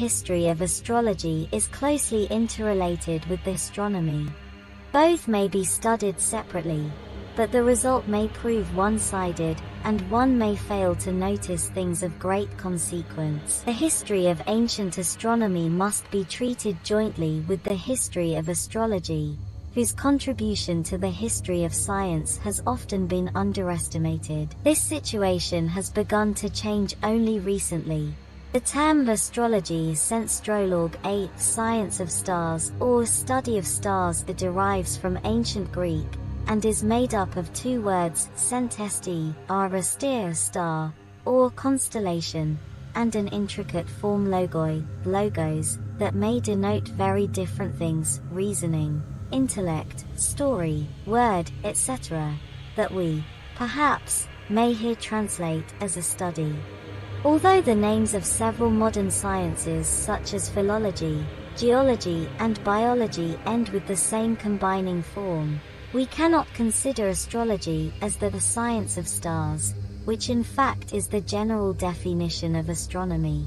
history of astrology is closely interrelated with the astronomy. Both may be studied separately, but the result may prove one-sided, and one may fail to notice things of great consequence. The history of ancient astronomy must be treated jointly with the history of astrology, whose contribution to the history of science has often been underestimated. This situation has begun to change only recently. The term astrology senstrolog, a science of stars, or study of stars, derives from ancient Greek, and is made up of two words, sentesti, a star, or constellation, and an intricate form logos, that may denote very different things, reasoning, intellect, story, word, etc., that we, perhaps, may here translate as a study. Although the names of several modern sciences such as philology, geology, and biology end with the same combining form, we cannot consider astrology as the science of stars, which in fact is the general definition of astronomy.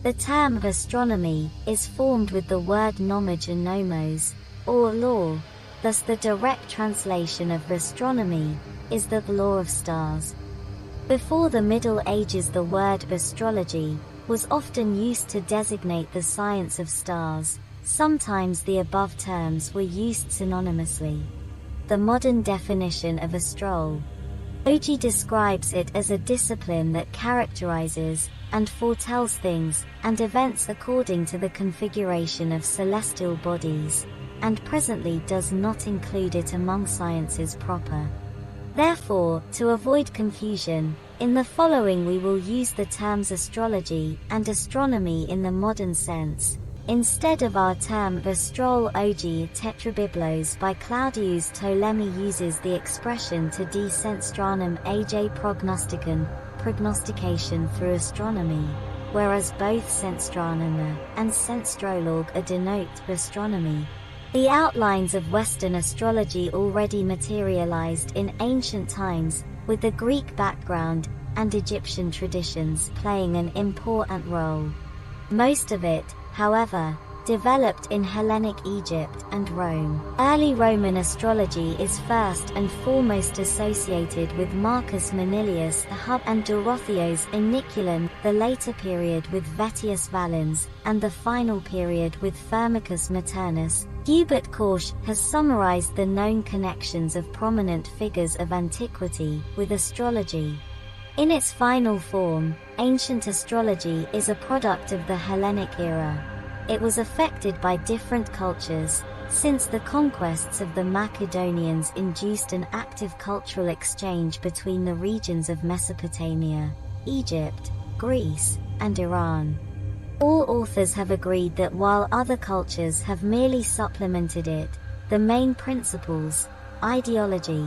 The term astronomy is formed with the word nomage and nomos, or law, thus the direct translation of astronomy is the law of stars. Before the Middle Ages, the word astrology was often used to designate the science of stars. Sometimes the above terms were used synonymously. The modern definition of astrology describes it as a discipline that characterizes and foretells things and events according to the configuration of celestial bodies, and presently does not include it among sciences proper. Therefore, to avoid confusion, in the following we will use the terms astrology and astronomy in the modern sense, instead of our term astrology. Tetrabiblos by Claudius Ptolemy uses the expression to de senstranum aj prognostication through astronomy, whereas both senstranum and senstrolog denote astronomy. The outlines of Western astrology already materialized in ancient times, with the Greek background and Egyptian traditions playing an important role. Most of it, however, developed in Hellenic Egypt and Rome. Early Roman astrology is first and foremost associated with Marcus Manilius Hub and Dorotheos Iniculum, the later period with Vettius Valens, and the final period with Firmicus Maternus. Hubert Korsch has summarized the known connections of prominent figures of antiquity with astrology. In its final form, ancient astrology is a product of the Hellenic era. It was affected by different cultures, since the conquests of the Macedonians induced an active cultural exchange between the regions of Mesopotamia, Egypt, Greece, and Iran. All authors have agreed that while other cultures have merely supplemented it, the main principles, ideology,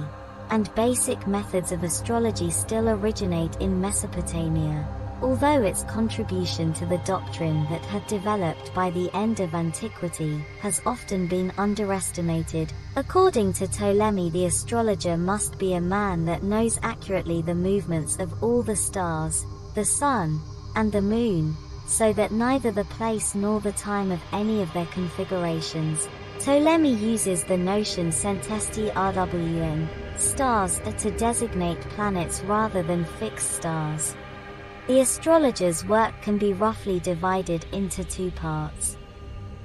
and basic methods of astrology still originate in Mesopotamia, although its contribution to the doctrine that had developed by the end of antiquity has often been underestimated. According to Ptolemy, the astrologer must be a man that knows accurately the movements of all the stars, the sun, and the moon, so that neither the place nor the time of any of their configurations. Ptolemy uses the notion sentesti rwn, stars, to designate planets rather than fixed stars. The astrologer's work can be roughly divided into two parts.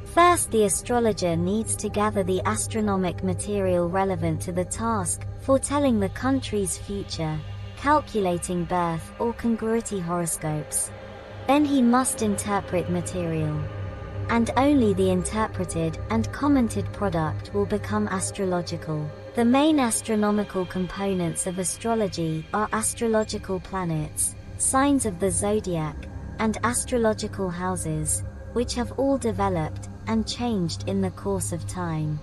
First, the astrologer needs to gather the astronomic material relevant to the task, foretelling the country's future, calculating birth or congruity horoscopes. Then he must interpret material. And only the interpreted and commented product will become astrological. The main astronomical components of astrology are astrological planets, signs of the zodiac, and astrological houses, which have all developed and changed in the course of time.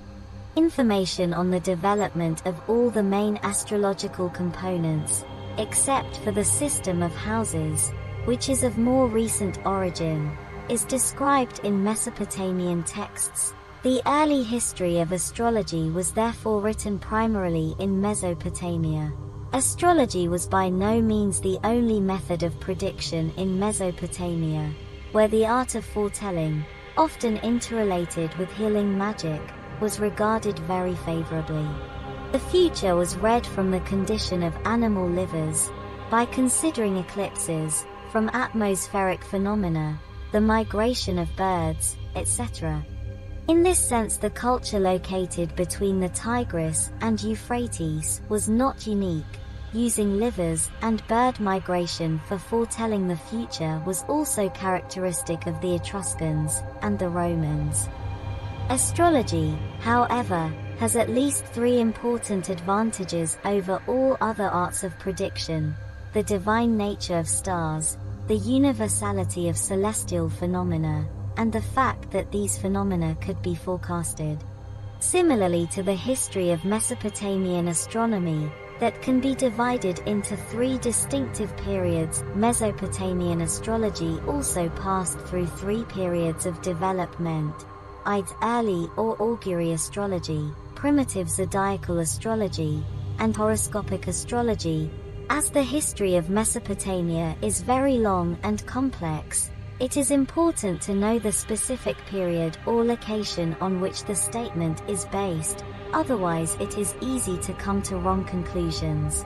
Information on the development of all the main astrological components, except for the system of houses, which is of more recent origin, is described in Mesopotamian texts. The early history of astrology was therefore written primarily in Mesopotamia. Astrology was by no means the only method of prediction in Mesopotamia. where the art of foretelling, often interrelated with healing magic, was regarded very favorably. The future was read from the condition of animal livers, by considering eclipses, from atmospheric phenomena, the migration of birds, etc. In this sense, the culture located between the Tigris and Euphrates was not unique. Using livers and bird migration for foretelling the future was also characteristic of the Etruscans and the Romans. Astrology, however, has at least three important advantages over all other arts of prediction: the divine nature of stars, the universality of celestial phenomena, and the fact that these phenomena could be forecasted. Similarly to the history of Mesopotamian astronomy, that can be divided into three distinctive periods, Mesopotamian astrology also passed through three periods of development: early or augury astrology, primitive zodiacal astrology, and horoscopic astrology. As the history of Mesopotamia is very long and complex, it is important to know the specific period or location on which the statement is based, otherwise it is easy to come to wrong conclusions.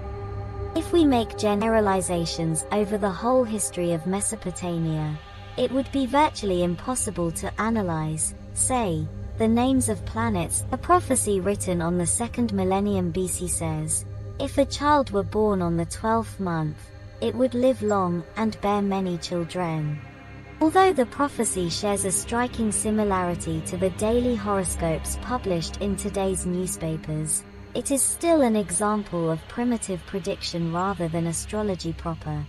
If we make generalizations over the whole history of Mesopotamia, it would be virtually impossible to analyze, say, the names of planets. A prophecy written on the 2nd millennium BC says, if a child were born on the 12th month, it would live long and bear many children. Although the prophecy shares a striking similarity to the daily horoscopes published in today's newspapers, it is still an example of primitive prediction rather than astrology proper.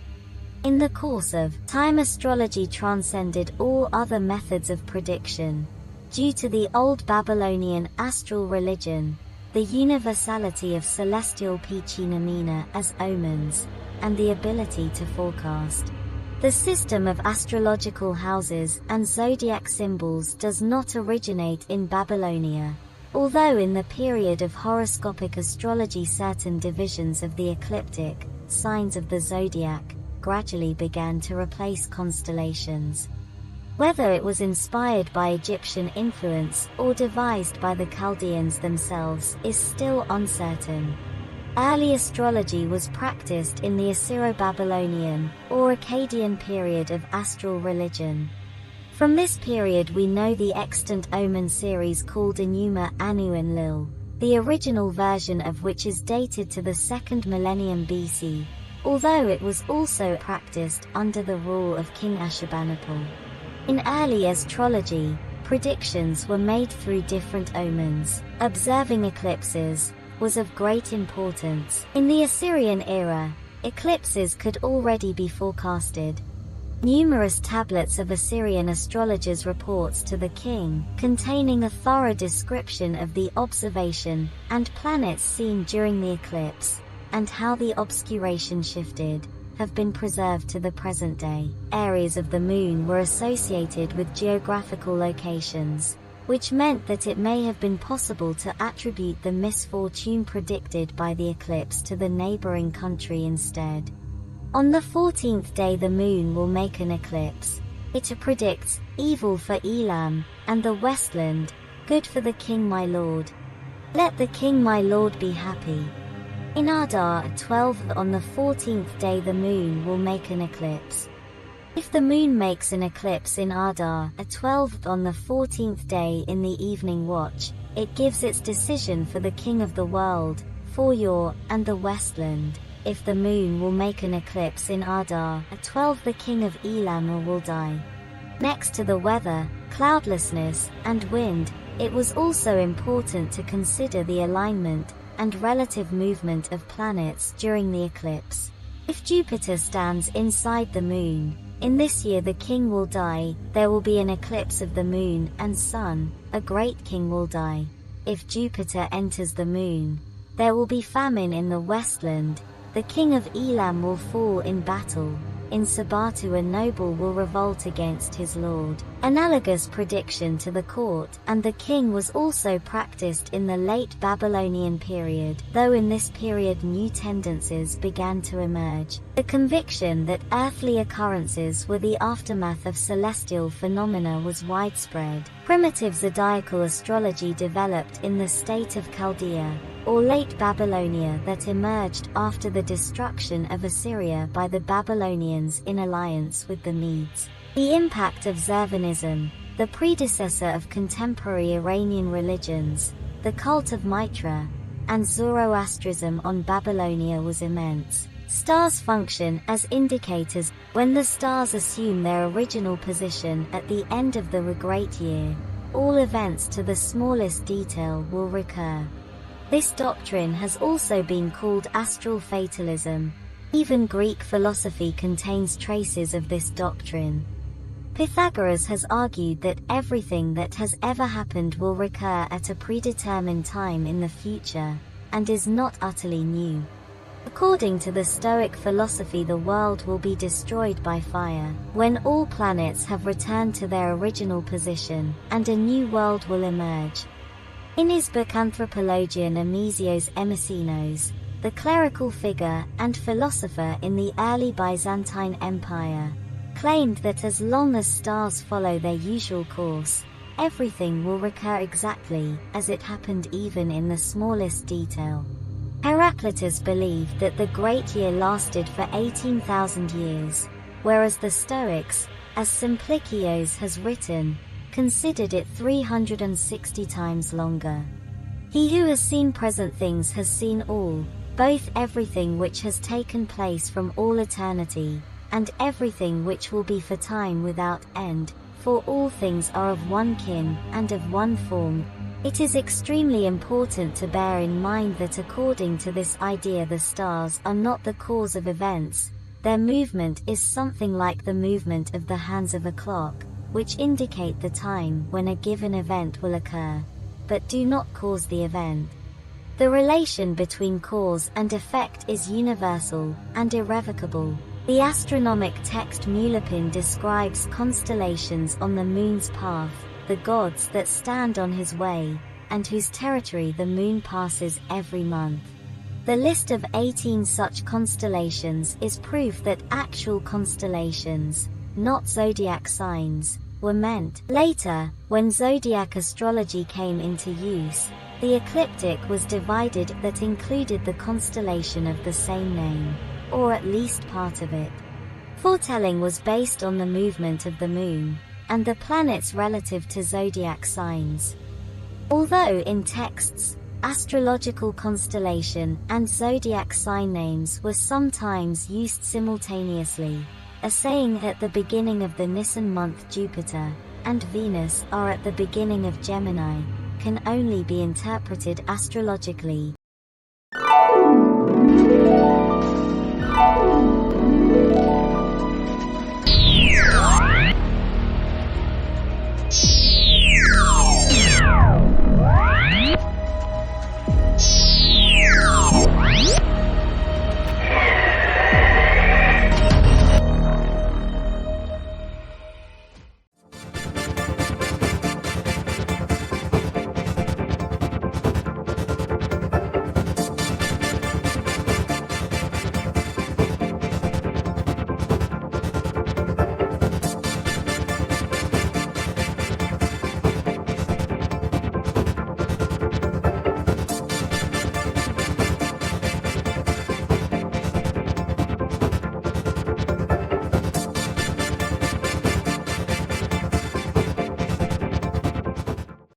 In the course of time, astrology transcended all other methods of prediction, due to the old Babylonian astral religion, the universality of celestial phenomena as omens, and the ability to forecast. The system of astrological houses and zodiac symbols does not originate in Babylonia, although in the period of horoscopic astrology certain divisions of the ecliptic signs of the zodiac gradually began to replace constellations. Whether it was inspired by Egyptian influence or devised by the Chaldeans themselves is still uncertain. Early astrology was practiced in the Assyro-Babylonian or Akkadian period of astral religion. From this period we know the extant omen series called Enuma Anu Enlil, the original version of which is dated to the 2nd millennium BC, although it was also practiced under the rule of King Ashurbanipal. In early astrology, predictions were made through different omens. Observing eclipses was of great importance. In the Assyrian era, eclipses could already be forecasted. Numerous tablets of Assyrian astrologers' reports to the king, containing a thorough description of the observation and planets seen during the eclipse, and how the obscuration shifted, have been preserved to the present day. Areas of the moon were associated with geographical locations, which meant that it may have been possible to attribute the misfortune predicted by the eclipse to the neighboring country instead. On the 14th day the moon will make an eclipse. It predicts evil for Elam and the Westland, good for the king my lord. Let the king my lord be happy. In Adar 12th on the 14th day the moon will make an eclipse. If the moon makes an eclipse in Adar 12th on the 14th day in the evening watch, it gives its decision for the king of the world, for Yor and the Westland. If the moon will make an eclipse in Adar 12 the king of Elam will die. Next to the weather, cloudlessness, and wind, it was also important to consider the alignment and relative movement of planets during the eclipse. If Jupiter stands inside the moon, in this year the king will die, there will be an eclipse of the moon and sun, a great king will die. If Jupiter enters the moon, there will be famine in the Westland, the king of Elam will fall in battle. in Sabatu a noble will revolt against his lord. Analogous prediction to the court and the king was also practiced in the late Babylonian period, though in this period new tendencies began to emerge. The conviction that earthly occurrences were the aftermath of celestial phenomena was widespread. Primitive zodiacal astrology developed in the state of Chaldea, or late Babylonia, that emerged after the destruction of Assyria by the Babylonians in alliance with the Medes. The impact of Zervanism, the predecessor of contemporary Iranian religions, the cult of Mitra, and Zoroastrism on Babylonia was immense. Stars function as indicators. When the stars assume their original position at the end of the great year, all events to the smallest detail will recur. This doctrine has also been called astral fatalism. Even Greek philosophy contains traces of this doctrine. Pythagoras has argued that everything that has ever happened will recur at a predetermined time in the future, and is not utterly new. According to the Stoic philosophy, the world will be destroyed by fire, when all planets have returned to their original position, and a new world will emerge. In his book Anthropologia Nemesios Emesinos, the clerical figure and philosopher in the early Byzantine Empire, claimed that as long as stars follow their usual course, everything will recur exactly as it happened, even in the smallest detail. Heraclitus believed that the great year lasted for 18,000 years, whereas the Stoics, as Simplicios has written, considered it 360 times longer. He who has seen present things has seen all, both everything which has taken place from all eternity, and everything which will be for time without end, for all things are of one kin and of one form. It is extremely important to bear in mind that according to this idea the stars are not the cause of events. Their movement is something like the movement of the hands of a clock, which indicate the time when a given event will occur, but do not cause the event. The relation between cause and effect is universal and irrevocable. The astronomic text Mulopin describes constellations on the moon's path, the gods that stand on his way, and whose territory the moon passes every month. The list of 18 such constellations is proof that actual constellations, not zodiac signs, were meant. Later, when zodiac astrology came into use, the ecliptic was divided that included the constellation of the same name, or at least part of it. Foretelling was based on the movement of the moon, and the planets relative to zodiac signs. Although in texts, astrological constellation and zodiac sign names were sometimes used simultaneously, a saying at the beginning of the Nisan month Jupiter and Venus are at the beginning of Gemini can only be interpreted astrologically.